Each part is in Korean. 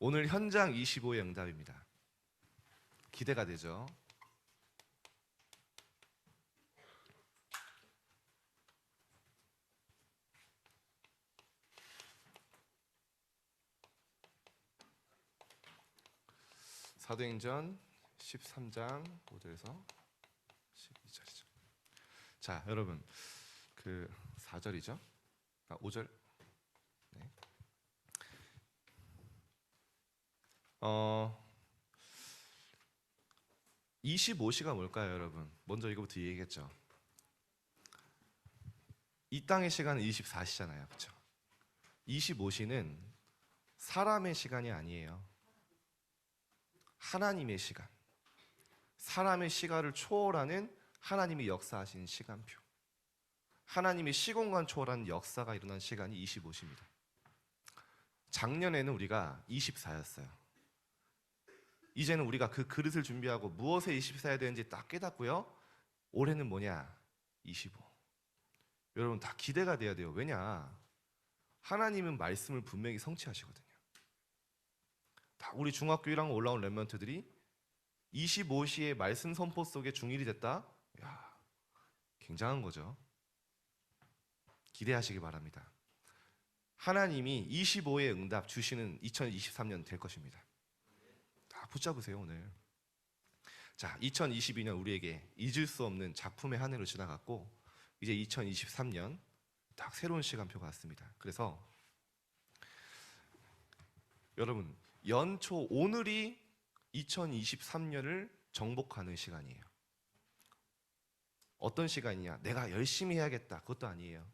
오늘 현장 25의 응답입니다. 기대가 되죠? 사도행전 13장 5절에서 12절이죠. 자, 여러분 그 4절이죠? 5절. 네. 25시가 뭘까요, 여러분? 먼저 이거부터 얘기했죠. 이 땅의 시간은 24시잖아요. 그렇죠? 25시는 사람의 시간이 아니에요. 하나님의 시간. 사람의 시간을 초월하는 하나님이 역사하신 시간표. 하나님의 시공간 초월하는 역사가 일어난 시간이 25시입니다. 작년에는 우리가 24였어요. 이제는 우리가 그 그릇을 준비하고 무엇에 24해야 되는지 딱 깨닫고요. 올해는 뭐냐? 25. 여러분 다 기대가 돼야 돼요. 왜냐? 하나님은 말씀을 분명히 성취하시거든요. 다 우리 중학교 1학년 올라온 랩런트들이 25시의 말씀 선포 속에 중1이 됐다? 야, 굉장한 거죠. 기대하시기 바랍니다. 하나님이 25의 응답 주시는 2023년 될 것입니다. 다 붙잡으세요 오늘. 자, 2022년 우리에게 잊을 수 없는 작품의 한 해로 지나갔고 이제 2023년 딱 새로운 시간표가 왔습니다. 그래서 여러분 연초 오늘이 2023년을 정복하는 시간이에요. 어떤 시간이냐? 내가 열심히 해야겠다 그것도 아니에요.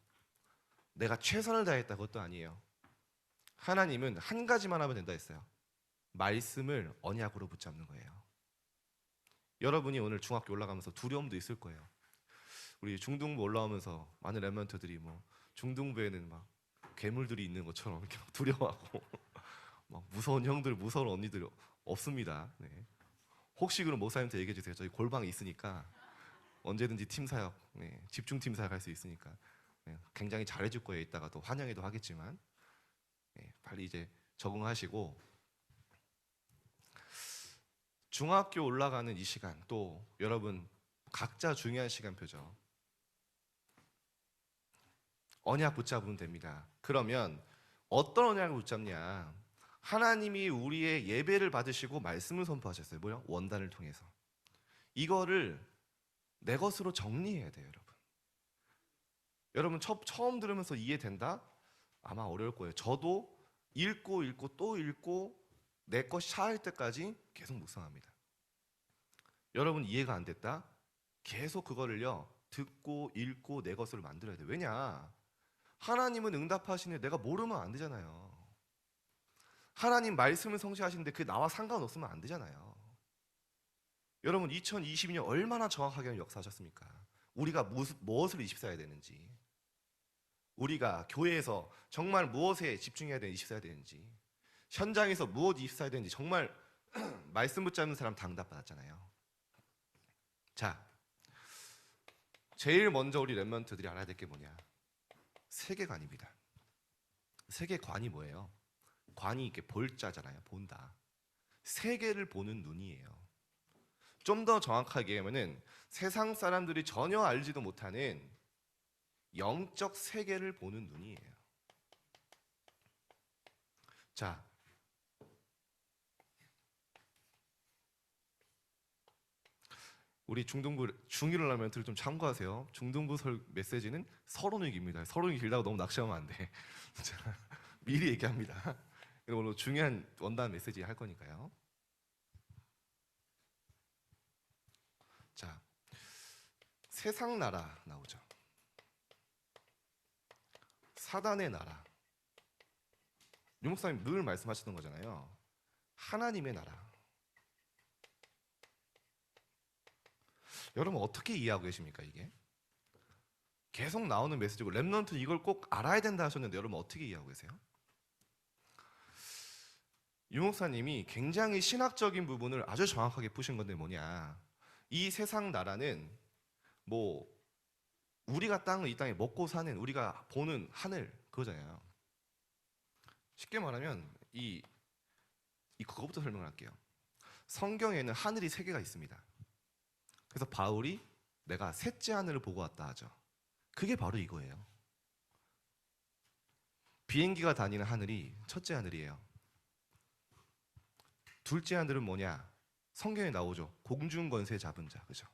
내가 최선을 다했다 그것도 아니에요. 하나님은 한 가지만 하면 된다 했어요. 말씀을 언약으로 붙잡는 거예요. 여러분이 오늘 중학교 올라가면서 두려움도 있을 거예요. 우리 중등부 올라오면서 많은 랩런트들이 뭐 중등부에는 막 괴물들이 있는 것처럼 이렇게 두려워하고 막 무서운 형들, 무서운 언니들 없습니다. 네. 혹시 그럼 목사님한테 얘기해 주세요. 저희 골방에 있으니까 언제든지 팀 사역, 네, 집중팀 사역 할 수 있으니까 네, 굉장히 잘해줄 거예요. 이따가 또 환영회도 하겠지만 네, 빨리 이제 적응하시고 중학교 올라가는 이 시간 또 여러분 각자 중요한 시간표죠. 언약 붙잡으면 됩니다. 그러면 어떤 언약을 붙잡냐? 하나님이 우리의 예배를 받으시고 말씀을 선포하셨어요. 뭐요? 원단을 통해서. 이거를 내 것으로 정리해야 돼요, 여러분. 여러분 처음 들으면서 이해된다? 아마 어려울 거예요. 저도 읽고 또 읽고 내 것 샤할 때까지 계속 묵상합니다. 여러분 이해가 안 됐다? 계속 그거를요 듣고 읽고 내 것으로 만들어야 돼요. 왜냐? 하나님은 응답하시는데 내가 모르면 안 되잖아요. 하나님 말씀을 성취하시는데 그게 나와 상관없으면 안 되잖아요. 여러분 2022년 얼마나 정확하게 역사하셨습니까? 우리가 무엇을 24해야 되는지, 우리가 교회에서 정말 무엇에 집중해야 되는지 24해야 되는지, 현장에서 무엇 24해야 되는지 정말 말씀 붙잡는 사람 다 응답받았잖아요. 자, 제일 먼저 우리 랩런트들이 알아야 될 게 뭐냐? 세계관입니다. 세계관이 뭐예요? 관이 이렇게 볼 자잖아요. 본다. 세계를 보는 눈이에요. 좀 더 정확하게 하면은 세상 사람들이 전혀 알지도 못하는 영적 세계를 보는 눈이에요. 자, 우리 중등부 중1 랩런트를 좀 참고하세요. 중등부 메시지는 서론위기입니다. 서론이 길다고 너무 낙심하면 안 돼. 자, 미리 얘기합니다. 오늘 중요한 원단 메시지 할 거니까요. 자, 세상 나라 나오죠. 사단의 나라. 유 목사님 늘 말씀하시던 거잖아요. 하나님의 나라. 여러분 어떻게 이해하고 계십니까 이게? 계속 나오는 메시지고 랩런트 이걸 꼭 알아야 된다 하셨는데 여러분 어떻게 이해하고 계세요? 유 목사님이 굉장히 신학적인 부분을 아주 정확하게 푸신 건데 뭐냐? 이 세상 나라는 뭐 우리가 이 땅에 먹고 사는 우리가 보는 하늘 그거잖아요. 쉽게 말하면 이 그거부터 설명을 할게요. 성경에는 하늘이 세 개가 있습니다. 그래서 바울이 내가 셋째 하늘을 보고 왔다 하죠. 그게 바로 이거예요. 비행기가 다니는 하늘이 첫째 하늘이에요. 둘째 하늘은 뭐냐? 성경에 나오죠. 공중 권세 잡은 자, 그죠?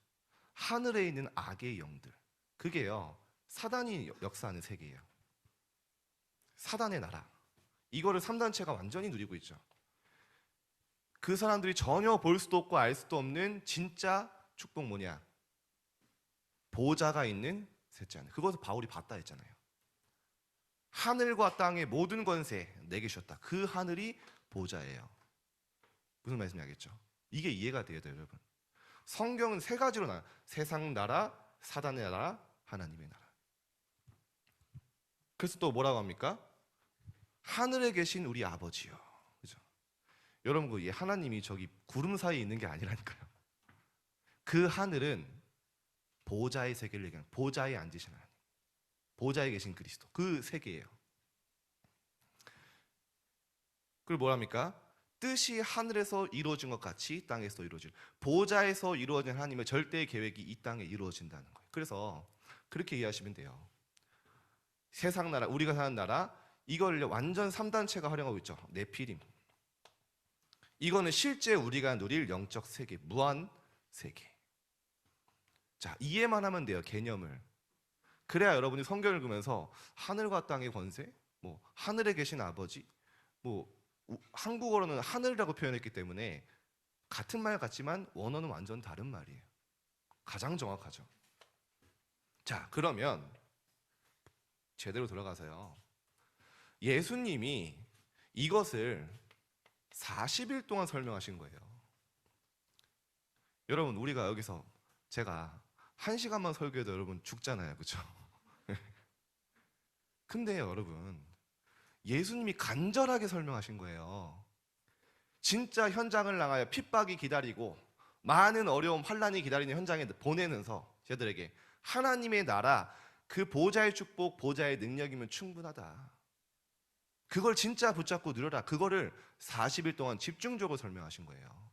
하늘에 있는 악의 영들. 그게요, 사단이 역사하는 세계예요. 사단의 나라. 이거를 3단체가 완전히 누리고 있죠. 그 사람들이 전혀 볼 수도 없고 알 수도 없는 진짜 축복 뭐냐? 보좌가 있는 셋째 하늘. 그것을 바울이 봤다 했잖아요. 하늘과 땅의 모든 권세 내게 주셨다. 그 하늘이 보좌예요. 무슨 말씀인지 알겠죠? 이게 이해가 돼야 돼요, 여러분. 성경은 세 가지로 나눠요. 세상 나라, 사단의 나라, 하나님의 나라. 그래서 또 뭐라고 합니까? 하늘에 계신 우리 아버지요. 그죠? 여러분, 그 하나님이 저기 구름 사이에 있는 게 아니라니까요. 그 하늘은 보좌의 세계를 얘기하는, 보좌에 앉으신 하나님, 보좌에 계신 그리스도, 그 세계예요. 그리고 뭐랍니까? 뜻이 하늘에서 이루어진 것 같이 땅에서 이루어질, 보좌에서 이루어진 하나님의 절대의 계획이 이 땅에 이루어진다는 거예요. 그래서 그렇게 이해하시면 돼요. 세상 나라, 우리가 사는 나라, 이걸 완전 3단체가 활용하고 있죠. 네피림. 이거는 실제 우리가 누릴 영적 세계, 무한 세계. 자, 이해만 하면 돼요, 개념을. 그래야 여러분이 성경을 읽으면서 하늘과 땅의 권세, 뭐 하늘에 계신 아버지, 뭐 한국어로는 하늘이라고 표현했기 때문에 같은 말 같지만 원어는 완전 다른 말이에요. 가장 정확하죠. 자, 그러면 제대로 돌아가서요. 예수님이 이것을 40일 동안 설명하신 거예요. 여러분, 우리가 여기서 제가 1시간만 설교해도 여러분 죽잖아요, 그렇죠? 근데 여러분, 예수님이 간절하게 설명하신 거예요. 진짜 현장을 나가야 핍박이 기다리고 많은 어려움, 환난이 기다리는 현장에 보내면서 저들에게 하나님의 나라, 그 보좌의 축복, 보좌의 능력이면 충분하다. 그걸 진짜 붙잡고 누려라. 그거를 40일 동안 집중적으로 설명하신 거예요.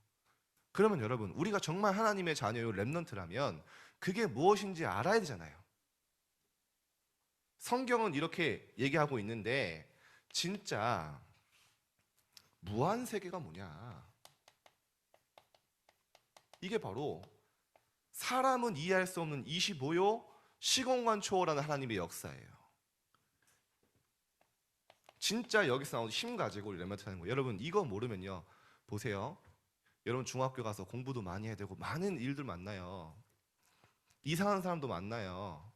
그러면 여러분, 우리가 정말 하나님의 자녀요 렘넌트라면 그게 무엇인지 알아야 되잖아요. 성경은 이렇게 얘기하고 있는데 진짜 무한 세계가 뭐냐? 이게 바로 사람은 이해할 수 없는 25요 시공간 초월하는 하나님의 역사예요. 진짜 여기서 나오는 힘 가지고 렘넌트 하는 거예요. 여러분, 이거 모르면요, 보세요. 여러분 중학교 가서 공부도 많이 해야 되고 많은 일들 만나요. 이상한 사람도 만나요.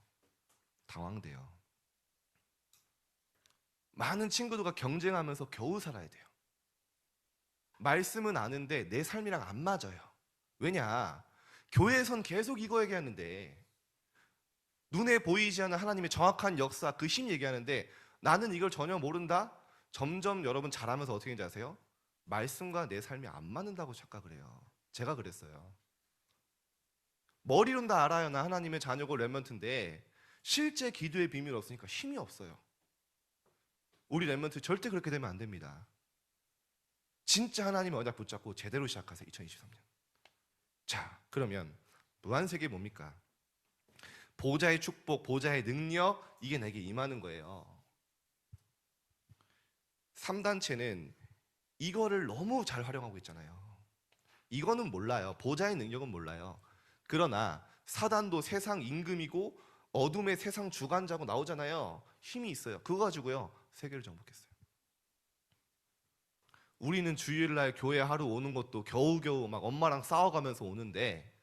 당황돼요. 많은 친구들과 경쟁하면서 겨우 살아야 돼요. 말씀은 아는데 내 삶이랑 안 맞아요. 왜냐? 교회에선 계속 이거 얘기하는데, 눈에 보이지 않는 하나님의 정확한 역사, 그 힘 얘기하는데 나는 이걸 전혀 모른다? 점점 여러분 잘하면서 어떻게 되는지 아세요? 말씀과 내 삶이 안 맞는다고 착각을 해요. 제가 그랬어요. 머리로는 다 알아요. 나 하나님의 자녀고 렘넌트인데 실제 기도의 비밀이 없으니까 힘이 없어요. 우리 렘넌트 절대 그렇게 되면 안 됩니다. 진짜 하나님의 언약 붙잡고 제대로 시작하세요. 2023년. 자, 그러면 무한세계 뭡니까? 보좌의 축복, 보좌의 능력, 이게 내게 임하는 거예요. 3단체는 이거를 너무 잘 활용하고 있잖아요. 이거는 몰라요. 보좌의 능력은 몰라요. 그러나 사단도 세상 임금이고 어둠의 세상 주관자고 나오잖아요. 힘이 있어요. 그거 가지고요 세계를 정복했어요. 우리는 주일날 교회 하루 오는 것도 겨우겨우 막 엄마랑 싸워가면서 오는데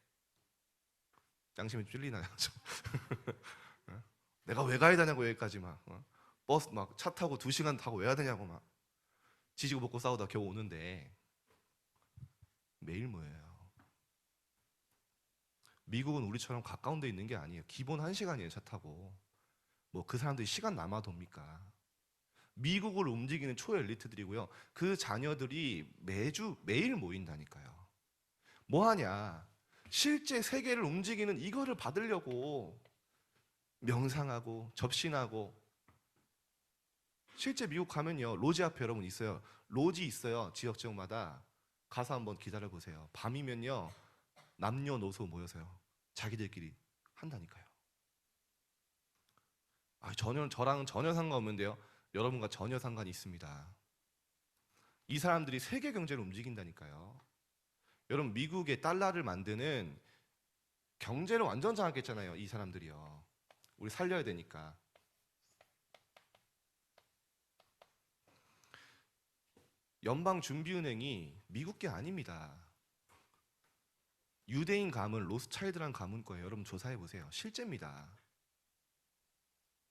양심이 찔리나요? 내가 왜 가야 되냐고, 여기까지 막 버스 막 차 타고 2시간 타고 왜 해야 되냐고 막 지지고 볶고 싸우다 겨우 오는데 매일 뭐예요? 미국은 우리처럼 가까운 데 있는 게 아니에요. 기본 1시간이에요, 차 타고. 뭐 그 사람들이 시간 남아 돕니까? 미국을 움직이는 초엘리트들이고요. 그 자녀들이 매일 모인다니까요. 뭐 하냐? 실제 세계를 움직이는 이거를 받으려고 명상하고 접신하고 실제 미국 가면요, 로지 앞에 여러분 있어요. 로지 있어요. 지역마다 가서 한번 기다려 보세요. 밤이면요, 남녀노소 모여서요, 자기들끼리 한다니까요. 저랑 전혀 상관없는데요, 여러분과 전혀 상관이 있습니다. 이 사람들이 세계 경제를 움직인다니까요. 여러분, 미국의 달러를 만드는 경제를 완전 장악했잖아요, 이 사람들이요. 우리 살려야 되니까. 연방준비은행이 미국 게 아닙니다. 유대인 가문, 로스차일드란 가문 거예요. 여러분 조사해 보세요. 실제입니다.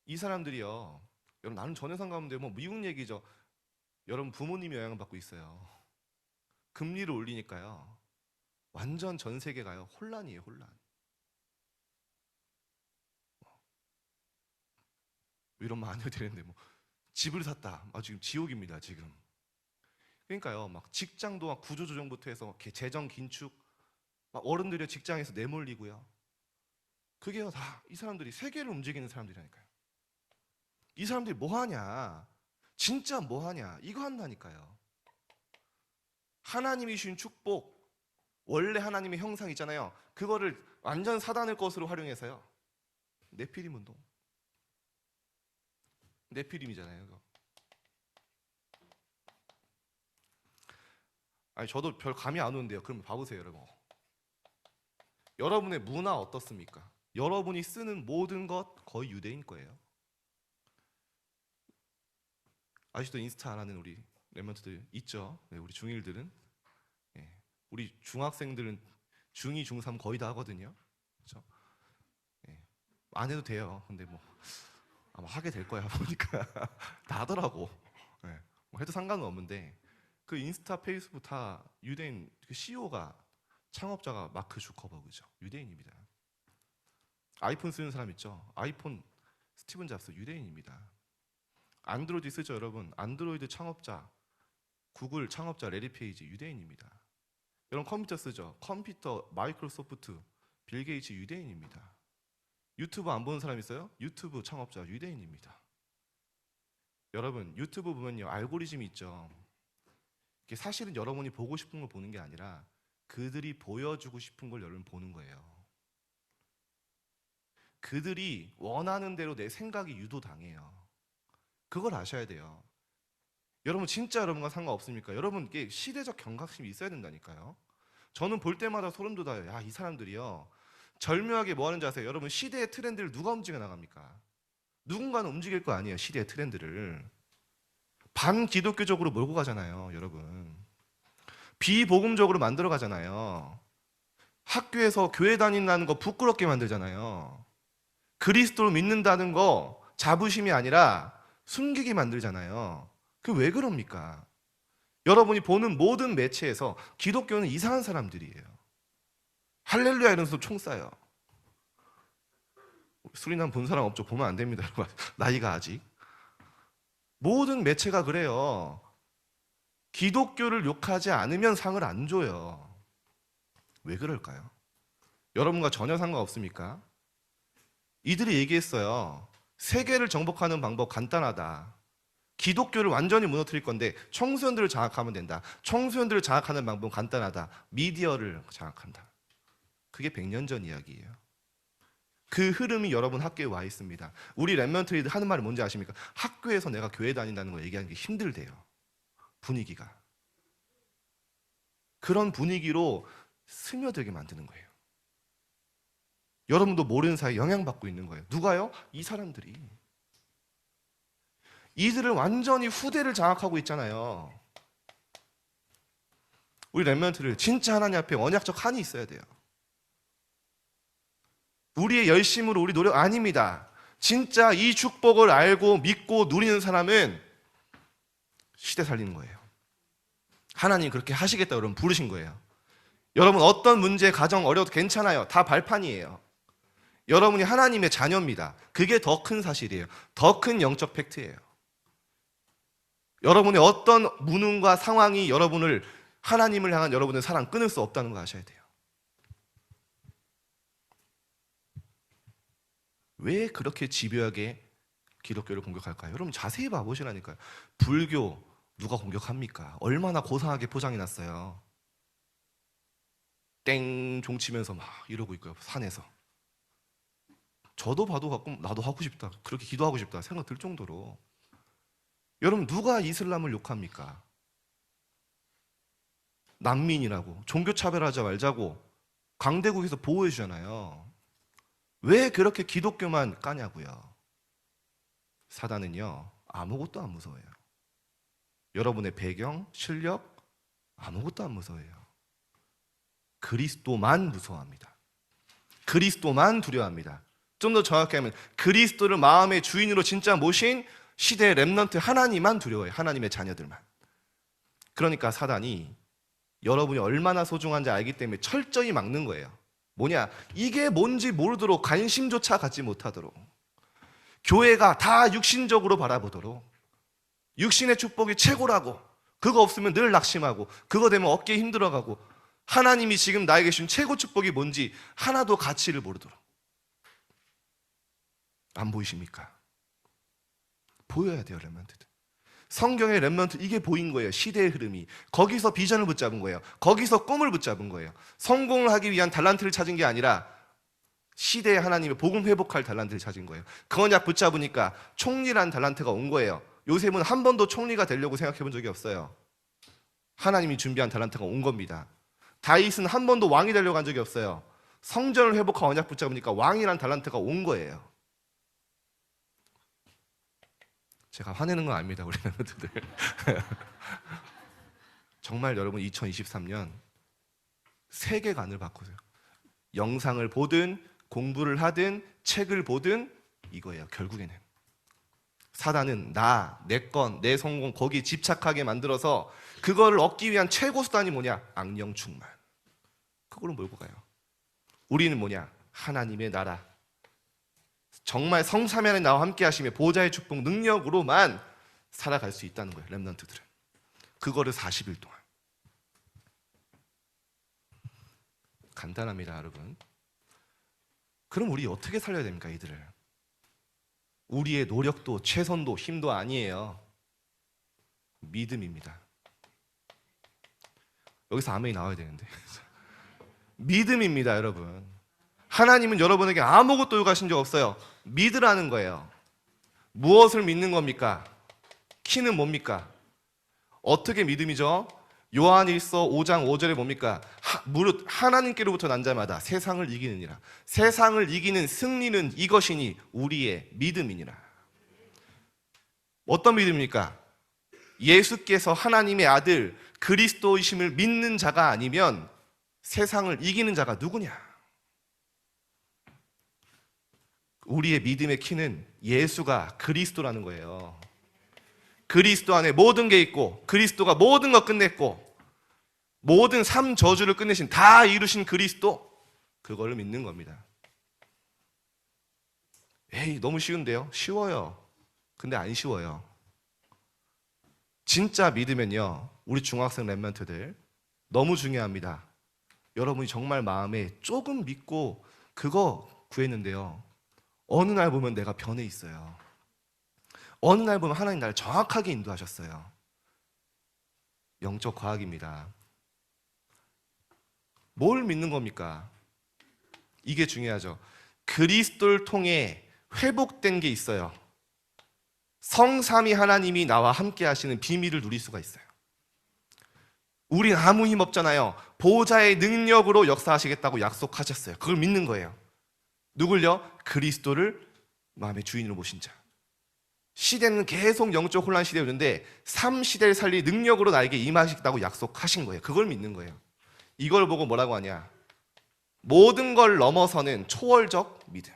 이 사람들이요, 여러분 나는 전혀 상관없는데 뭐 미국 얘기죠. 여러분 부모님이 영향을 받고 있어요. 금리를 올리니까요, 완전 전 세계가요 혼란이에요, 혼란. 이런 말 안 해도 되는데 뭐 집을 샀다, 지금 지옥입니다 지금. 그러니까요, 막 직장도 막 구조조정부터 해서 재정 긴축, 막 어른들이 직장에서 내몰리고요. 그게요 다 이 사람들이 세계를 움직이는 사람들이라니까요. 이 사람들이 뭐 하냐, 진짜 뭐 하냐, 이거 한다니까요. 하나님이 주신 축복, 원래 하나님의 형상 있잖아요, 그거를 완전 사단의 것으로 활용해서요, 네피림 운동. 네피림이잖아요 그거. 아니 저도 별 감이 안 오는데요. 그럼 봐보세요 여러분. 여러분의 문화 어떻습니까? 여러분이 쓰는 모든 것 거의 유대인 거예요. 아직도 인스타 안 하는 우리 랩런트들 있죠? 네, 우리 중1들은. 네, 우리 중학생들은 중2, 중3 거의 다 하거든요. 그렇죠? 네, 안 해도 돼요. 근데 뭐 아마 하게 될 거야 보니까 다 하더라고. 네, 뭐 해도 상관은 없는데, 그 인스타, 페이스북 다 유대인, 그 CEO가, 창업자가 마크 주커버그죠. 유대인입니다. 아이폰 쓰는 사람 있죠? 아이폰 스티븐 잡스 유대인입니다. 안드로이드 쓰죠 여러분? 안드로이드 창업자, 구글 창업자 레리 페이지 유대인입니다. 여러분 컴퓨터 쓰죠? 컴퓨터 마이크로소프트 빌 게이츠 유대인입니다. 유튜브 안 보는 사람 있어요? 유튜브 창업자 유대인입니다. 여러분 유튜브 보면요, 알고리즘이 있죠. 이게 사실은 여러분이 보고 싶은 걸 보는 게 아니라 그들이 보여주고 싶은 걸 여러분 보는 거예요. 그들이 원하는 대로 내 생각이 유도당해요. 그걸 아셔야 돼요. 여러분 진짜 여러분과 상관없습니까? 여러분 이게 시대적 경각심이 있어야 된다니까요. 저는 볼 때마다 소름 돋아요. 야, 이 사람들이요 절묘하게 뭐 하는지 아세요? 여러분 시대의 트렌드를 누가 움직여 나갑니까? 누군가는 움직일 거 아니에요. 시대의 트렌드를 반기독교적으로 몰고 가잖아요 여러분. 비복음적으로 만들어 가잖아요. 학교에서 교회 다닌다는 거 부끄럽게 만들잖아요. 그리스도를 믿는다는 거 자부심이 아니라 숨기게 만들잖아요. 그게 왜 그럽니까? 여러분이 보는 모든 매체에서 기독교는 이상한 사람들이에요. 할렐루야 이러면서 총 쏴요. 수리남 본 사람 없죠? 보면 안 됩니다 여러분. 나이가 아직. 모든 매체가 그래요. 기독교를 욕하지 않으면 상을 안 줘요. 왜 그럴까요? 여러분과 전혀 상관없습니까? 이들이 얘기했어요. 세계를 정복하는 방법 간단하다. 기독교를 완전히 무너뜨릴 건데 청소년들을 장악하면 된다. 청소년들을 장악하는 방법은 간단하다. 미디어를 장악한다. 그게 100년 전 이야기예요. 그 흐름이 여러분 학교에 와 있습니다. 우리 랩런트리들 하는 말이 뭔지 아십니까? 학교에서 내가 교회 다닌다는 거 얘기하는 게 힘들대요. 분위기가. 그런 분위기로 스며들게 만드는 거예요. 여러분도 모르는 사이에 영향받고 있는 거예요. 누가요? 이 사람들이. 이들을 완전히 후대를 장악하고 있잖아요. 우리 랩런트를 진짜 하나님 앞에 언약적 한이 있어야 돼요. 우리의 열심으로 우리 노력 아닙니다. 진짜 이 축복을 알고 믿고 누리는 사람은 시대 살리는 거예요. 하나님 그렇게 하시겠다고 여러분 부르신 거예요. 여러분 어떤 문제, 가정 어려워도 괜찮아요. 다 발판이에요. 여러분이 하나님의 자녀입니다. 그게 더 큰 사실이에요. 더 큰 영적 팩트예요. 여러분의 어떤 무능과 상황이 여러분을, 하나님을 향한 여러분의 사랑 끊을 수 없다는 거 아셔야 돼요. 왜 그렇게 집요하게 기독교를 공격할까요? 여러분 자세히 봐보시라니까요. 불교 누가 공격합니까? 얼마나 고상하게 포장해 놨어요. 땡 종치면서 막 이러고 있고요. 산에서. 저도 봐도 가끔 나도 하고 싶다. 그렇게 기도하고 싶다 생각 들 정도로. 여러분 누가 이슬람을 욕합니까? 난민이라고 종교 차별하지 말자고 강대국에서 보호해 주잖아요. 왜 그렇게 기독교만 까냐고요. 사단은요 아무것도 안 무서워해요. 여러분의 배경, 실력 아무것도 안 무서워해요. 그리스도만 무서워합니다. 그리스도만 두려워합니다. 좀 더 정확히 하면 그리스도를 마음의 주인으로 진짜 모신 시대의 렘넌트 하나님만 두려워해요. 하나님의 자녀들만. 그러니까 사단이 여러분이 얼마나 소중한지 알기 때문에 철저히 막는 거예요. 뭐냐? 이게 뭔지 모르도록 관심조차 갖지 못하도록, 교회가 다 육신적으로 바라보도록, 육신의 축복이 최고라고, 그거 없으면 늘 낙심하고, 그거 되면 어깨 힘들어가고, 하나님이 지금 나에게 주신 최고 축복이 뭔지 하나도 가치를 모르도록. 안 보이십니까? 보여야 돼요, 렘넌트들. 성경의 렘넌트 이게 보인 거예요. 시대의 흐름이. 거기서 비전을 붙잡은 거예요. 거기서 꿈을 붙잡은 거예요. 성공을 하기 위한 달란트를 찾은 게 아니라 시대의 하나님의 복음 회복할 달란트를 찾은 거예요. 그 언약 붙잡으니까 총리란 달란트가 온 거예요. 요셉은 한 번도 총리가 되려고 생각해 본 적이 없어요. 하나님이 준비한 달란트가 온 겁니다. 다윗은 한 번도 왕이 되려고 한 적이 없어요. 성전을 회복한 언약 붙잡으니까 왕이란 달란트가 온 거예요. 제가 화내는 건 아닙니다, 우리 멤버들. 정말 여러분 2023년 세계관을 바꾸세요. 영상을 보든 공부를 하든 책을 보든 이거예요. 결국에는 사단은 나, 내 건, 내 성공 거기에 집착하게 만들어서 그거를 얻기 위한 최고 수단이 뭐냐? 악령 충만. 그걸로 몰고 가요. 우리는 뭐냐? 하나님의 나라. 정말 성삼위하나님 나와 함께 하시며 보좌의 축복 능력으로만 살아갈 수 있다는 거예요. 렘넌트들은. 그거를 40일 동안. 간단합니다, 여러분. 그럼 우리 어떻게 살려야 됩니까, 이들을? 우리의 노력도 최선도 힘도 아니에요. 믿음입니다. 여기서 아멘이 나와야 되는데. 믿음입니다, 여러분. 하나님은 여러분에게 아무것도 요구하신 적 없어요. 믿으라는 거예요. 무엇을 믿는 겁니까? 키는 뭡니까? 어떻게 믿음이죠? 요한일서 5장 5절에 뭡니까? 무릇 하나님께로부터 난 자마다 세상을 이기느니라. 세상을 이기는 승리는 이것이니 우리의 믿음이니라. 어떤 믿음입니까? 예수께서 하나님의 아들 그리스도이심을 믿는 자가 아니면 세상을 이기는 자가 누구냐? 우리의 믿음의 키는 예수가 그리스도라는 거예요. 그리스도 안에 모든 게 있고 그리스도가 모든 것 끝냈고 모든 삶 저주를 끝내신 다 이루신 그리스도, 그걸 믿는 겁니다. 에이, 너무 쉬운데요? 쉬워요. 근데 안 쉬워요. 진짜 믿으면요, 우리 중학생 렘넌트들 너무 중요합니다. 여러분이 정말 마음에 조금 믿고 그거 구했는데요, 어느 날 보면 내가 변해 있어요. 어느 날 보면 하나님 나를 정확하게 인도하셨어요. 영적 과학입니다. 뭘 믿는 겁니까? 이게 중요하죠. 그리스도를 통해 회복된 게 있어요. 성삼위 하나님이 나와 함께 하시는 비밀을 누릴 수가 있어요. 우린 아무 힘 없잖아요. 보호자의 능력으로 역사하시겠다고 약속하셨어요. 그걸 믿는 거예요. 누굴요? 그리스도를 마음의 주인으로 모신 자. 시대는 계속 영적 혼란 시대였는데 삶 시대를 살릴 능력으로 나에게 임하시겠다고 약속하신 거예요. 그걸 믿는 거예요. 이걸 보고 뭐라고 하냐? 모든 걸 넘어서는 초월적 믿음.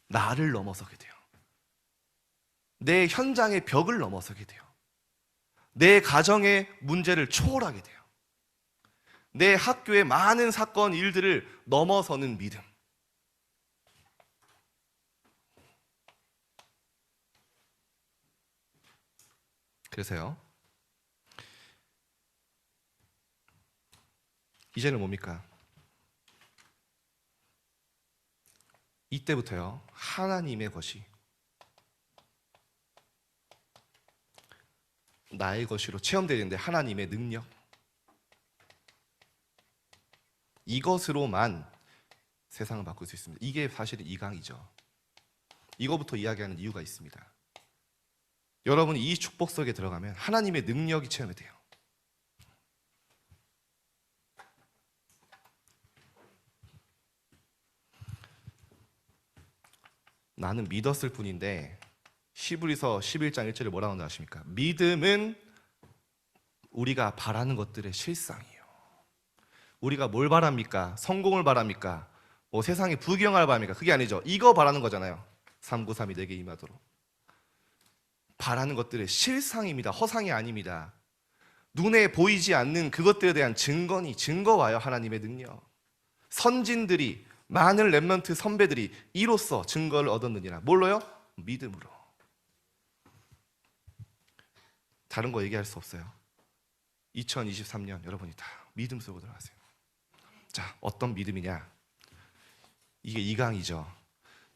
나를 넘어서게 돼요. 내 현장의 벽을 넘어서게 돼요. 내 가정의 문제를 초월하게 돼요. 내 학교의 많은 사건, 일들을 넘어서는 믿음. 그래서요, 이제는 뭡니까? 이때부터요, 하나님의 것이 나의 것으로 체험되는데, 하나님의 능력, 이것으로만 세상을 바꿀 수 있습니다. 이게 사실은 이강이죠. 이거부터 이야기하는 이유가 있습니다. 여러분이 이 축복 속에 들어가면 하나님의 능력이 체험이 돼요. 나는 믿었을 뿐인데, 히브리서 11장 1절에 뭐라고 나오는지 아십니까? 믿음은 우리가 바라는 것들의 실상이에요. 우리가 뭘 바랍니까? 성공을 바랍니까? 뭐 세상에 부귀영화를 바랍니까? 그게 아니죠. 이거 바라는 거잖아요. 393이 내게 임하도록. 바라는 것들의 실상입니다. 허상이 아닙니다. 눈에 보이지 않는 그것들에 대한 증거와요. 하나님의 능력. 선진들이, 많은 렘넌트 선배들이 이로써 증거를 얻었느니라. 뭘로요? 믿음으로. 다른 거 얘기할 수 없어요. 2023년 여러분이 다 믿음 속으로 들어가세요. 자, 어떤 믿음이냐? 이게 이강이죠.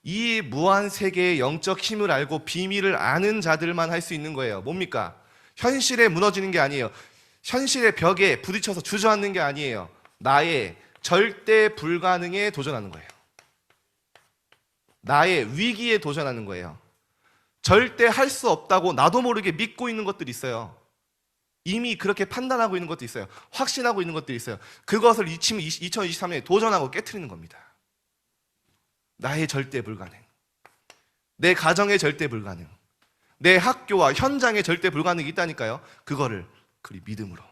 이 무한 세계의 영적 힘을 알고 비밀을 아는 자들만 할 수 있는 거예요. 뭡니까? 현실에 무너지는 게 아니에요. 현실의 벽에 부딪혀서 주저앉는 게 아니에요. 나의 절대 불가능에 도전하는 거예요. 나의 위기에 도전하는 거예요. 절대 할 수 없다고 나도 모르게 믿고 있는 것들이 있어요. 이미 그렇게 판단하고 있는 것도 있어요. 확신하고 있는 것들이 있어요. 그것을 2023년에 도전하고 깨트리는 겁니다. 나의 절대 불가능, 내 가정의 절대 불가능, 내 학교와 현장의 절대 불가능이 있다니까요. 그거를 그리 믿음으로,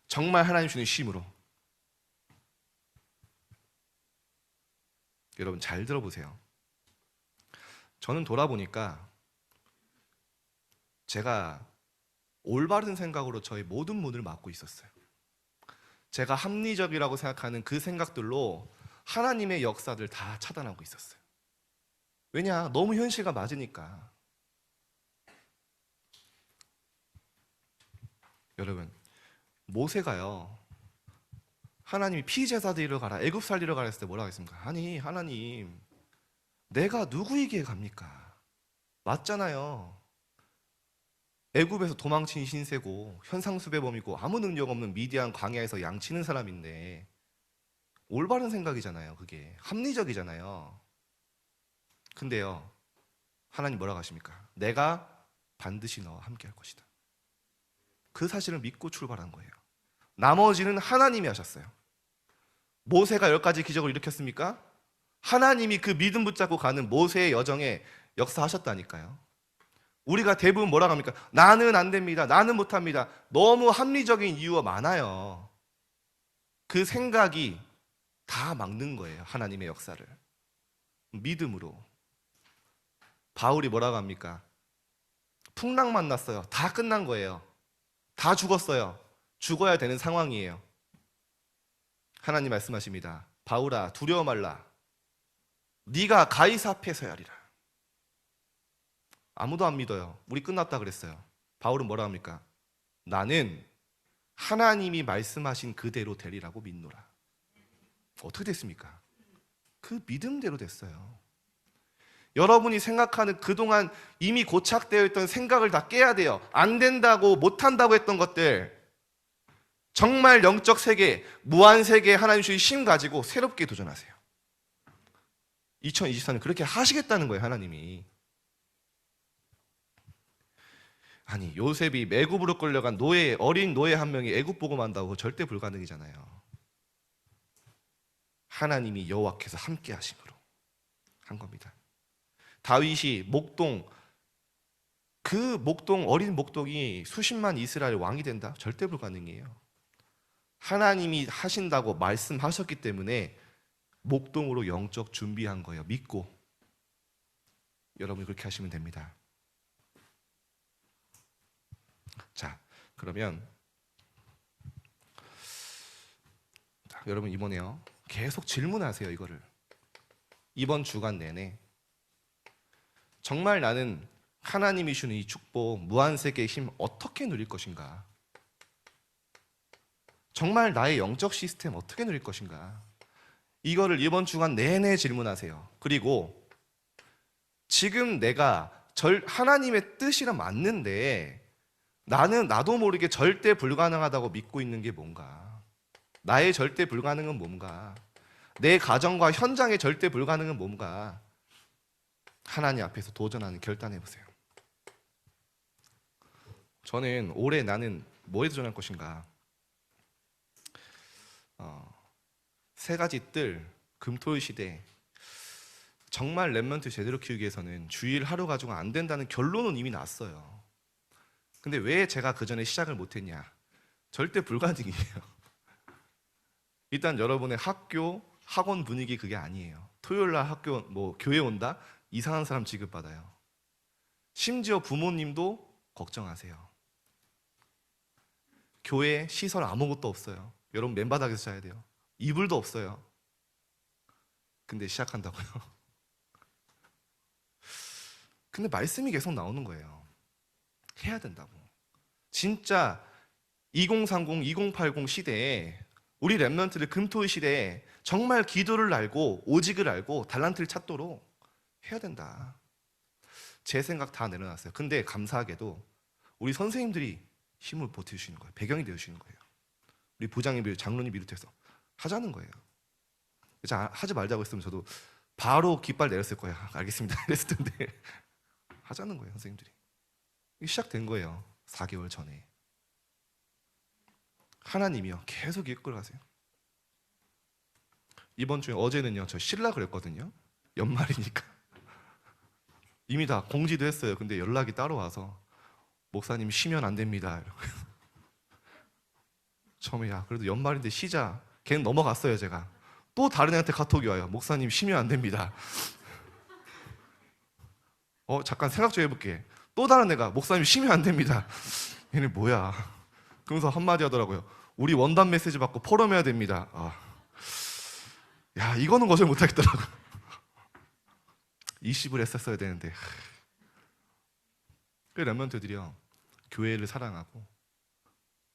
정말 하나님 주는 힘으로. 여러분 잘 들어보세요. 저는 돌아보니까 제가 올바른 생각으로 저의 모든 문을 막고 있었어요. 제가 합리적이라고 생각하는 그 생각들로 하나님의 역사들 다 차단하고 있었어요. 왜냐? 너무 현실과 맞으니까. 여러분, 모세가요, 하나님이 피제사 드리러 가라, 애굽 살리러 가라 했을 때 뭐라고 했습니까? 아니 하나님, 내가 누구에게 갑니까? 맞잖아요. 애굽에서 도망친 신세고 현상수배범이고 아무 능력 없는 미디안 광야에서 양치는 사람인데, 올바른 생각이잖아요. 그게 합리적이잖아요. 근데요, 하나님 뭐라고 하십니까? 내가 반드시 너와 함께 할 것이다. 그 사실을 믿고 출발한 거예요. 나머지는 하나님이 하셨어요. 모세가 10가지 기적을 일으켰습니까? 하나님이 그 믿음 붙잡고 가는 모세의 여정에 역사하셨다니까요. 우리가 대부분 뭐라고 합니까? 나는 안 됩니다. 나는 못합니다. 너무 합리적인 이유가 많아요. 그 생각이 다 막는 거예요. 하나님의 역사를. 믿음으로. 바울이 뭐라고 합니까? 풍랑 만났어요. 다 끝난 거예요. 다 죽었어요. 죽어야 되는 상황이에요. 하나님 말씀하십니다. 바울아, 두려워 말라. 네가 가이사 앞에 서야 하리라. 아무도 안 믿어요. 우리 끝났다 그랬어요. 바울은 뭐라 합니까? 나는 하나님이 말씀하신 그대로 되리라고 믿노라. 어떻게 됐습니까? 그 믿음대로 됐어요. 여러분이 생각하는 그동안 이미 고착되어 있던 생각을 다 깨야 돼요. 안 된다고, 못한다고 했던 것들, 정말 영적 세계, 무한 세계에 하나님 주신 힘 가지고 새롭게 도전하세요. 2024년 그렇게 하시겠다는 거예요. 하나님이. 아니, 요셉이 애굽으로 끌려간 어린 노예 한 명이 애굽 복음한다고 절대 불가능이잖아요. 하나님이 여호와께서 함께 하심으로 한 겁니다. 다윗이 어린 목동이 수십만 이스라엘 왕이 된다? 절대 불가능이에요. 하나님이 하신다고 말씀하셨기 때문에 목동으로 영적 준비한 거예요. 믿고. 여러분이 그렇게 하시면 됩니다. 자, 그러면 여러분 이번에요, 계속 질문하세요. 이거를 이번 주간 내내 정말 나는 하나님이 주는 이 축복, 무한세계의 힘 어떻게 누릴 것인가? 정말 나의 영적 시스템 어떻게 누릴 것인가? 이거를 이번 주간 내내 질문하세요. 그리고 지금 내가 하나님의 뜻이랑 맞는데 나도 모르게 절대 불가능하다고 믿고 있는 게 뭔가? 나의 절대 불가능은 뭔가? 내 가정과 현장의 절대 불가능은 뭔가? 하나님 앞에서 도전하는 결단해 보세요. 저는 올해 나는 뭐에 도전할 것인가? 세 가지 뜰, 금토일 시대. 정말 렘넌트 제대로 키우기 위해서는 주일 하루 가지고 안 된다는 결론은 이미 났어요. 근데 왜 제가 그 전에 시작을 못했냐? 절대 불가능이에요. 일단 여러분의 학교, 학원 분위기 그게 아니에요. 토요일 날 학교 교회 온다? 이상한 사람 취급받아요. 심지어 부모님도 걱정하세요. 교회 시설 아무것도 없어요. 여러분 맨바닥에서 자야 돼요. 이불도 없어요. 근데 시작한다고요? 근데 말씀이 계속 나오는 거예요. 해야 된다고. 진짜 2030, 2080 시대에 우리 렘넌트들 금토일 시대에 정말 기도를 알고 오직을 알고 달란트를 찾도록 해야 된다. 제 생각 다 내려놨어요. 근데 감사하게도 우리 선생님들이 힘을 보태주시는 거예요. 배경이 되어주시는 거예요. 우리 부장님, 장로님 비롯해서 하자는 거예요. 하지 말자고 했으면 저도 바로 깃발 내렸을 거예요. 알겠습니다. 이랬을 텐데 하자는 거예요, 선생님들이. 이게 시작된 거예요. 4개월 전에. 하나님이요, 계속 이끌어가세요. 이번 주에 어제는요, 저 쉬려 그랬거든요. 연말이니까. 이미 다 공지도 했어요. 근데 연락이 따로 와서 목사님 쉬면 안 됩니다. 처음에 그래도 연말인데 쉬자. 걔는 넘어갔어요, 제가. 또 다른 애한테 카톡이 와요. 목사님 쉬면 안 됩니다. 잠깐 생각 좀 해볼게. 또 다른 애가 목사님 쉬면 안 됩니다. 얘네 뭐야? 그러면서 한마디 하더라고요. 우리 원단 메시지 받고 포럼해야 됩니다. 야, 이거는 거절 못하겠더라고요. 20을 했었어야 되는데. 그 렘넌트들이요, 교회를 사랑하고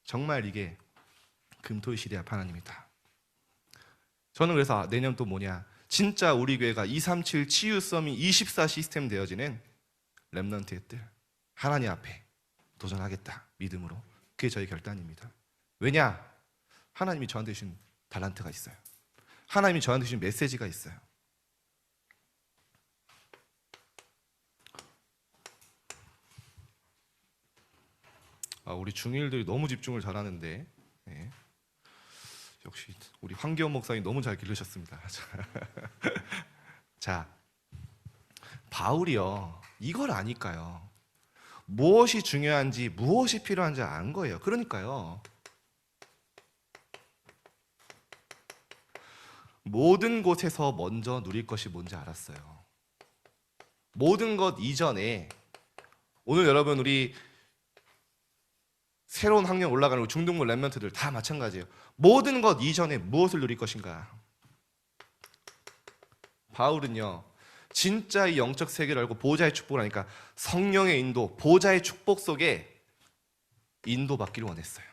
정말 이게 금토일 시대 앞 하나님이다. 저는 그래서 내년 또 뭐냐, 진짜 우리 교회가 237 치유 서밋 24 시스템 되어지는 렘넌트의 뜰, 하나님 앞에 도전하겠다, 믿음으로. 그게 저희 결단입니다. 왜냐? 하나님이 저한테 주신 달란트가 있어요. 하나님이 저한테 주신 메시지가 있어요. 우리 중일들이 너무 집중을 잘하는데, 네. 역시 우리 황기원 목사님 너무 잘 기르셨습니다. 자, 바울이요, 이걸 아니까요. 무엇이 중요한지 무엇이 필요한지 안 거예요. 그러니까요, 모든 곳에서 먼저 누릴 것이 뭔지 알았어요. 모든 것 이전에, 오늘 여러분 우리 새로운 학년 올라가는 우리 중등부 렘넌트들 다 마찬가지예요. 모든 것 이전에 무엇을 누릴 것인가? 바울은요, 진짜 이 영적 세계를 알고 보호자의 축복을 하니까 성령의 인도, 보호자의 축복 속에 인도받기를 원했어요.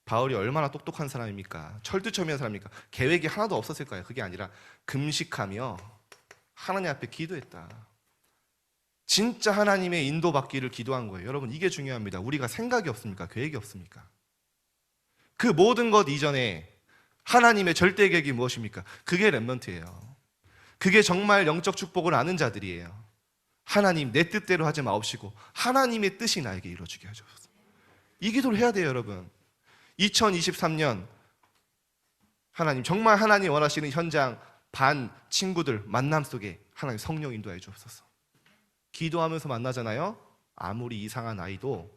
바울이 얼마나 똑똑한 사람입니까? 철두철미한 사람입니까? 계획이 하나도 없었을까요? 그게 아니라 금식하며 하나님 앞에 기도했다. 진짜 하나님의 인도받기를 기도한 거예요. 여러분, 이게 중요합니다. 우리가 생각이 없습니까? 계획이 없습니까? 그 모든 것 이전에 하나님의 절대 계획이 무엇입니까? 그게 렘넌트예요. 그게 정말 영적 축복을 아는 자들이에요. 하나님, 내 뜻대로 하지 마옵시고 하나님의 뜻이 나에게 이루어지게 하소서. 이 기도를 해야 돼요, 여러분. 2023년 하나님, 정말 하나님 원하시는 현장, 반, 친구들 만남 속에 하나님 성령 인도해 주옵소서. 기도하면서 만나잖아요. 아무리 이상한 아이도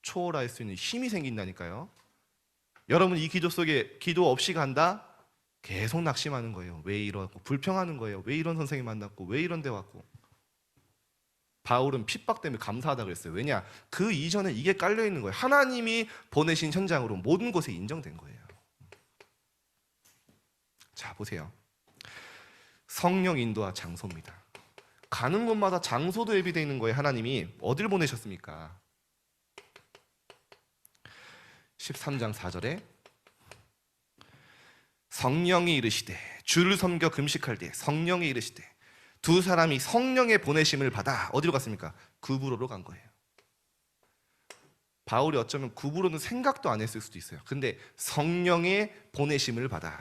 초월할 수 있는 힘이 생긴다니까요. 여러분, 이 기도 속에 기도 없이 간다? 계속 낙심하는 거예요. 왜 이러고, 불평하는 거예요. 왜 이런 선생님 만났고, 왜 이런 데 왔고. 바울은 핍박 때문에 감사하다 그랬어요. 왜냐? 그 이전에 이게 깔려 있는 거예요. 하나님이 보내신 현장으로 모든 곳에 인정된 거예요. 자, 보세요. 성령 인도와 장소입니다. 가는 곳마다 장소도 예비되어 있는 거예요. 하나님이 어딜 보내셨습니까? 13장 4절에 성령이 이르시되, 주를 섬겨 금식할 때 성령이 이르시되, 두 사람이 성령의 보내심을 받아 어디로 갔습니까? 구브로로 간 거예요. 바울이 어쩌면 구브로는 생각도 안 했을 수도 있어요. 근데 성령의 보내심을 받아.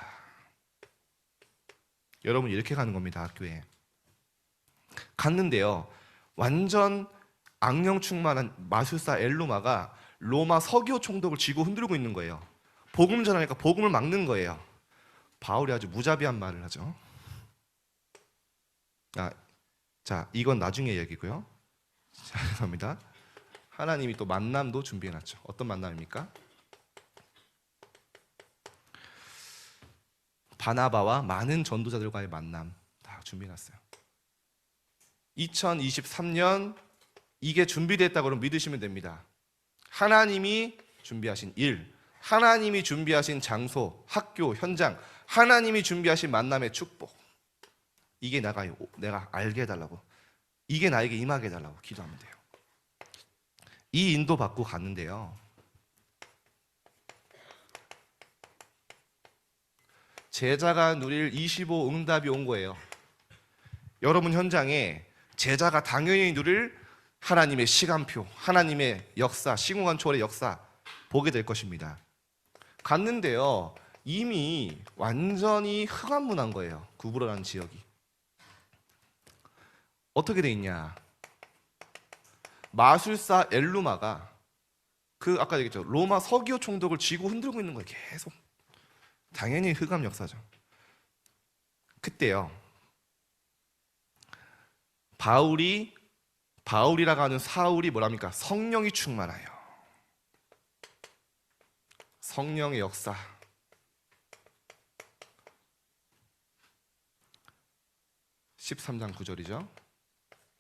여러분 이렇게 가는 겁니다. 학교에 갔는데요, 완전 악령 충만한 마술사 엘루마가 로마 서기오 총독을 쥐고 흔들고 있는 거예요. 복음 전하니까 복음을 막는 거예요. 바울이 아주 무자비한 말을 하죠. 자, 이건 나중에 얘기고요. 자, 죄송합니다. 하나님이 또 만남도 준비해놨죠. 어떤 만남입니까? 바나바와 많은 전도자들과의 만남 다 준비해놨어요. 2023년 이게 준비됐다고 그러면 믿으시면 됩니다. 하나님이 준비하신 일, 하나님이 준비하신 장소, 학교, 현장, 하나님이 준비하신 만남의 축복, 이게 내가 알게 해달라고, 이게 나에게 임하게 해달라고 기도하면 돼요. 이 인도 받고 갔는데요, 제자가 누릴 25 응답이 온 거예요. 여러분 현장에 제자가 당연히 누릴 하나님의 시간표, 하나님의 역사, 시공간 초월의 역사 보게 될 것입니다. 갔는데요, 이미 완전히 흑암문화인 거예요. 구브로라는 지역이. 어떻게 돼 있냐, 마술사 엘루마가 아까 얘기했죠, 로마 서기오 총독을 쥐고 흔들고 있는 거예요. 계속. 당연히 흑암 역사죠. 그때요, 바울이라고 하는 사울이 뭐랍니까? 성령이 충만하여. 성령의 역사. (13장 9절이죠)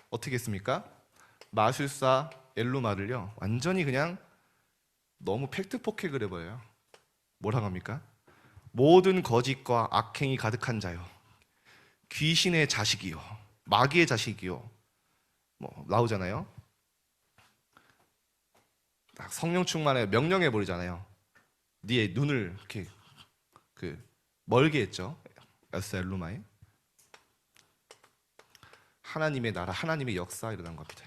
어떻게 했습니까? 마술사 엘루마를요, 완전히 그냥 너무 팩트 폭행을 해버려요. 뭐라고 합니까? 모든 거짓과 악행이 가득한 자요, 귀신의 자식이요, 마귀의 자식이요, 뭐 나오잖아요. 성령 충만에 명령해 버리잖아요. 네 눈을 이렇게 멀게 했죠. 엘루마에. 하나님의 나라, 하나님의 역사 일어난 겁니다.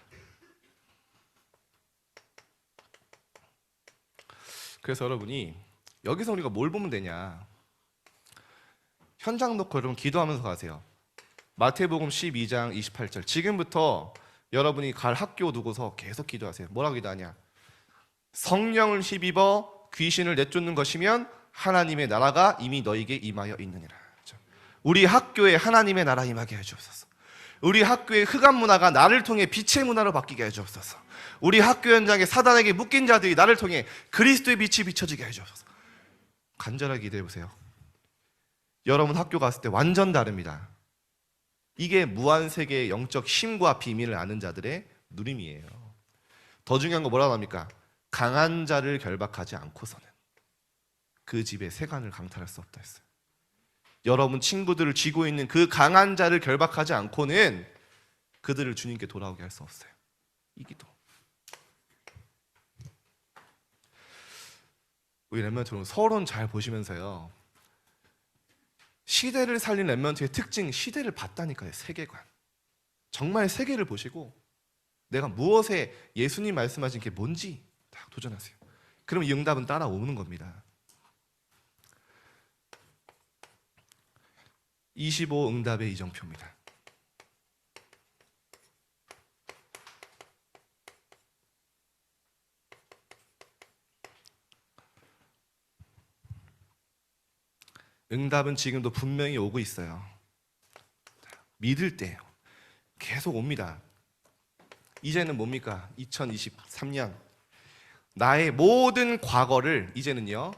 그래서 여러분이 여기서 우리가 뭘 보면 되냐, 현장 놓고 여러분 기도하면서 가세요. 마태복음 12장 28절, 지금부터 여러분이 갈 학교 두고서 계속 기도하세요. 뭐라고 기도하냐, 성령을 힘입어 귀신을 내쫓는 것이면 하나님의 나라가 이미 너에게 임하여 있느니라. 우리 학교에 하나님의 나라 임하게 해주옵소서. 우리 학교의 흑암 문화가 나를 통해 빛의 문화로 바뀌게 해주옵소서. 우리 학교 현장에 사단에게 묶인 자들이 나를 통해 그리스도의 빛이 비춰지게 해주옵소서. 간절하게 기도해보세요. 여러분 학교 갔을 때 완전 다릅니다. 이게 무한세계의 영적 힘과 비밀을 아는 자들의 누림이에요. 더 중요한 거 뭐라고 합니까? 강한 자를 결박하지 않고서는 그 집의 세간을 강탈할 수 없다 했어요. 여러분 친구들을 쥐고 있는 그 강한 자를 결박하지 않고는 그들을 주님께 돌아오게 할 수 없어요. 이 기도. 우리 렘넌트 여러분, 서론 잘 보시면서요, 시대를 살린 렘넌트의 특징, 시대를 봤다니까요. 세계관. 정말 세계를 보시고 내가 무엇에 예수님 말씀하신 게 뭔지 딱 도전하세요. 그럼 이 응답은 따라오는 겁니다. 25 응답의 이정표입니다. 응답은 지금도 분명히 오고 있어요. 믿을 때 계속 옵니다. 이제는 뭡니까? 2023년 나의 모든 과거를, 이제는요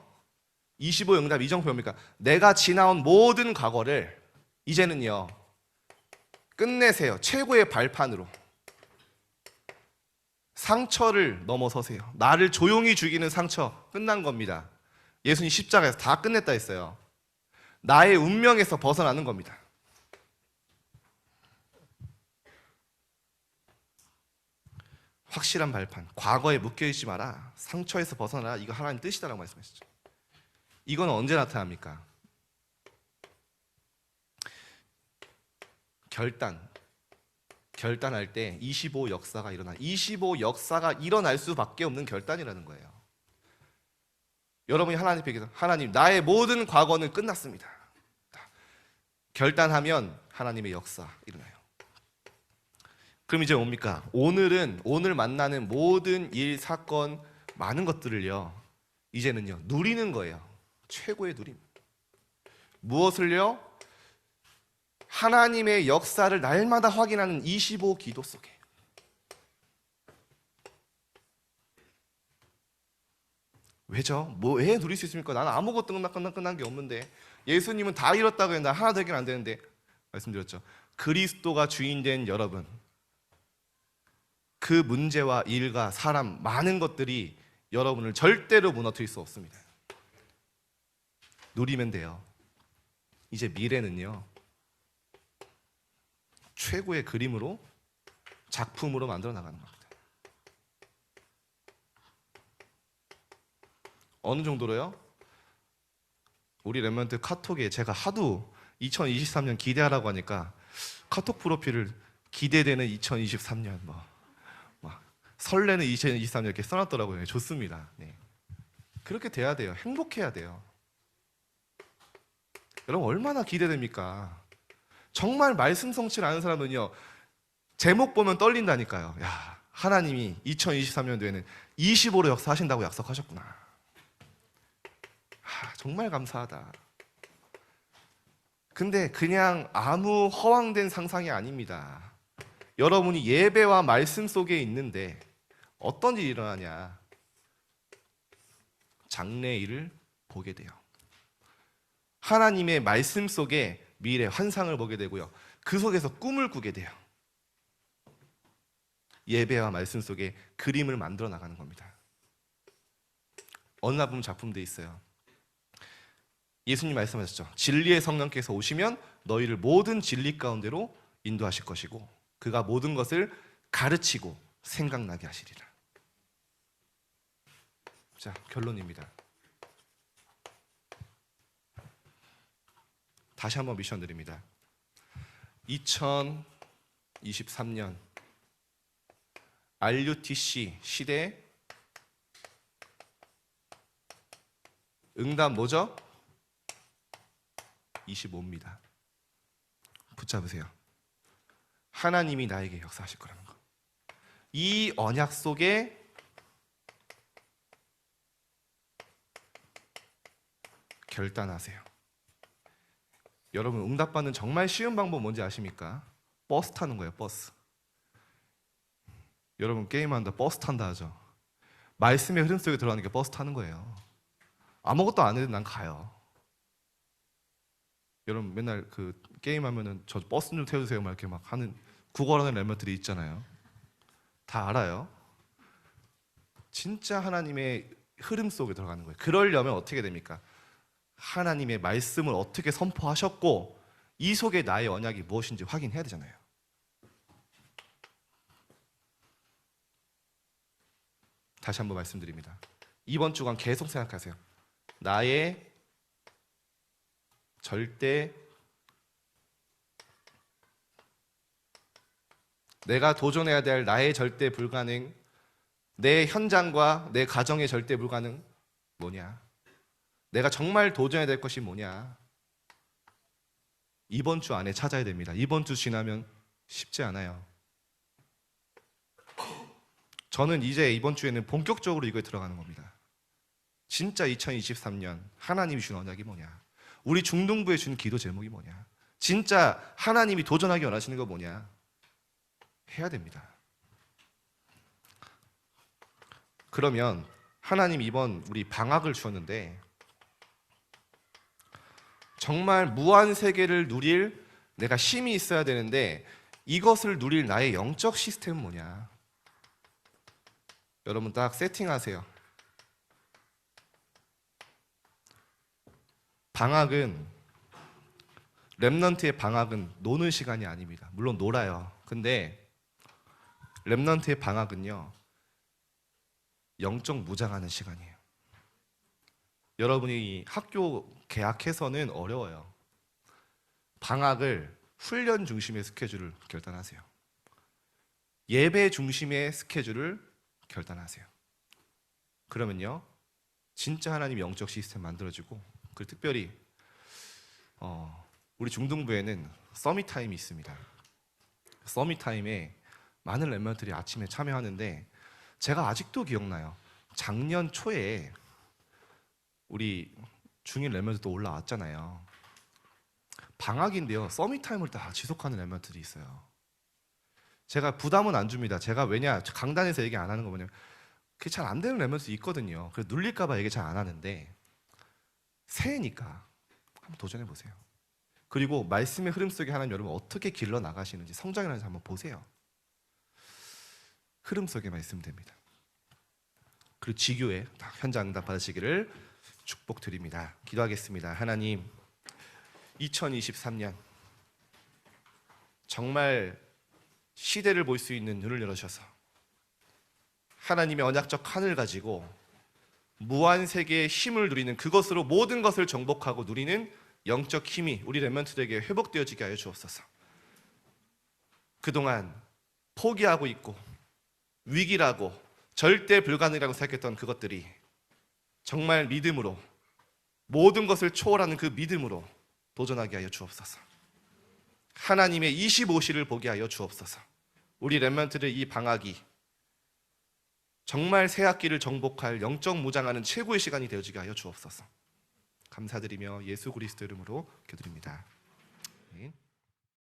25 응답 이정표 뭡니까? 내가 지나온 모든 과거를 이제는요 끝내세요. 최고의 발판으로. 상처를 넘어서세요. 나를 조용히 죽이는 상처 끝난 겁니다. 예수님 십자가에서 다 끝냈다 했어요. 나의 운명에서 벗어나는 겁니다. 확실한 발판. 과거에 묶여있지 마라. 상처에서 벗어나라. 이거 하나님 뜻이다라고 말씀하시죠. 이건 언제 나타납니까? 결단할 때 25 역사가 일어나. 25 역사가 일어날 수밖에 없는 결단이라는 거예요. 여러분이 하나님께 하나님 나의 모든 과거는 끝났습니다. 결단하면 하나님의 역사 일어나요. 그럼 이제 뭡니까? 오늘 만나는 모든 일, 사건, 많은 것들을요, 이제는요 누리는 거예요. 최고의 누림. 무엇을요? 하나님의 역사를 날마다 확인하는 25 기도 속에. 왜죠? 왜 누릴 수 있습니까? 나는 아무것도 끝난 게 없는데. 예수님은 다 잃었다고 했는데 하나 되긴 안 되는데. 말씀드렸죠. 그리스도가 주인된 여러분, 그 문제와 일과 사람, 많은 것들이 여러분을 절대로 무너뜨릴 수 없습니다. 누리면 돼요. 이제 미래는요 최고의 그림으로, 작품으로 만들어 나가는 겁니다. 어느 정도로요? 우리 랩런트 카톡에 제가 하도 2023년 기대하라고 하니까 카톡 프로필을 기대되는 2023년 막 설레는 2023년 이렇게 써놨더라고요. 좋습니다. 네. 그렇게 돼야 돼요. 행복해야 돼요. 여러분 얼마나 기대됩니까? 정말 말씀 성취를 아는 사람은요 제목 보면 떨린다니까요. 야, 하나님이 2023년도에는 25로 역사하신다고 약속하셨구나. 정말 감사하다. 근데 그냥 아무 허황된 상상이 아닙니다. 여러분이 예배와 말씀 속에 있는데 어떤 일이 일어나냐? 장래일을 보게 돼요. 하나님의 말씀 속에 미래 환상을 보게 되고요. 그 속에서 꿈을 꾸게 돼요. 예배와 말씀 속에 그림을 만들어 나가는 겁니다. 어느 날 보면 작품도 있어요. 예수님 말씀하셨죠. 진리의 성령께서 오시면 너희를 모든 진리 가운데로 인도하실 것이고 그가 모든 것을 가르치고 생각나게 하시리라. 자, 결론입니다. 다시 한번 미션 드립니다. 2023년 RUTC 시대 응답 뭐죠? 25입니다. 붙잡으세요. 하나님이 나에게 역사하실 거라는 거. 이 언약 속에 결단하세요. 여러분 응답받는 정말 쉬운 방법 뭔지 아십니까? 버스 타는 거예요. 버스. 여러분 게임한다 버스 탄다 하죠. 말씀의 흐름 속에 들어가는 게 버스 타는 거예요. 아무것도 안 해도 난 가요. 여러분 맨날 그 게임하면은 저 버스 좀 태워주세요 막 이렇게 막 하는 구걸하는 랩런트들이 있잖아요. 다 알아요. 진짜 하나님의 흐름 속에 들어가는 거예요. 그러려면 어떻게 됩니까? 하나님의 말씀을 어떻게 선포하셨고 이 속에 나의 언약이 무엇인지 확인해야 되잖아요. 다시 한번 말씀드립니다. 이번 주간 계속 생각하세요. 나의 절대 내가 도전해야 될 나의 절대 불가능, 내 현장과 내 가정의 절대 불가능 뭐냐? 내가 정말 도전해야 될 것이 뭐냐? 이번 주 안에 찾아야 됩니다. 이번 주 지나면 쉽지 않아요. 저는 이제 이번 주에는 본격적으로 이거에 들어가는 겁니다. 진짜 2023년 하나님이 준 언약이 뭐냐? 우리 중등부에 준 기도 제목이 뭐냐? 진짜 하나님이 도전하기 원하시는 거 뭐냐? 해야 됩니다. 그러면 하나님 이번 우리 방학을 주었는데 정말 무한 세계를 누릴 내가 힘이 있어야 되는데 이것을 누릴 나의 영적 시스템은 뭐냐? 여러분 딱 세팅하세요. 방학은 렘넌트의 방학은 노는 시간이 아닙니다. 물론 놀아요. 근데 렘넌트의 방학은요 영적 무장하는 시간이에요. 여러분이 학교 개학해서는 어려워요. 방학을 훈련 중심의 스케줄을 결단하세요. 예배 중심의 스케줄을 결단하세요. 그러면요, 진짜 하나님 영적 시스템 만들어지고, 그 특별히 우리 중등부에는 서밋 타임이 있습니다. 서밋 타임에 많은 렘넌트들이 아침에 참여하는데, 제가 아직도 기억나요. 작년 초에 우리 중인 렘넌트도 올라왔잖아요. 방학인데요, 서밋 타임을 다 지속하는 렘넌트들이 있어요. 제가 부담은 안 줍니다. 제가 왜냐, 강단에서 얘기 안 하는 거 뭐냐면, 그게 잘 안 되는 렘넌트 있거든요. 그래서 눌릴까봐 얘기 잘 안 하는데, 새해니까 한번 도전해 보세요. 그리고 말씀의 흐름 속에 하나님 여러분 어떻게 길러 나가시는지, 성장이라는지 한번 보세요. 흐름 속에 말씀됩니다. 그리고 지교회 현장 응답 받으시기를 축복드립니다. 기도하겠습니다. 하나님, 2023년 정말 시대를 볼 수 있는 눈을 열어주셔서 하나님의 언약적 하늘 가지고 무한 세계의 힘을 누리는, 그것으로 모든 것을 정복하고 누리는 영적 힘이 우리 렘넌트들에게 회복되어지게 하여 주옵소서. 그동안 포기하고 있고 위기라고 절대 불가능이라고 생각했던 그것들이 정말 믿음으로, 모든 것을 초월하는 그 믿음으로 도전하게 하여 주옵소서. 하나님의 25시를 보게 하여 주옵소서. 우리 렘넌트들 이 방학이 정말 새 학기를 정복할 영적 무장하는 최고의 시간이 되어지게 하여 주옵소서. 감사드리며 예수 그리스도 이름으로 기도드립니다. 아멘.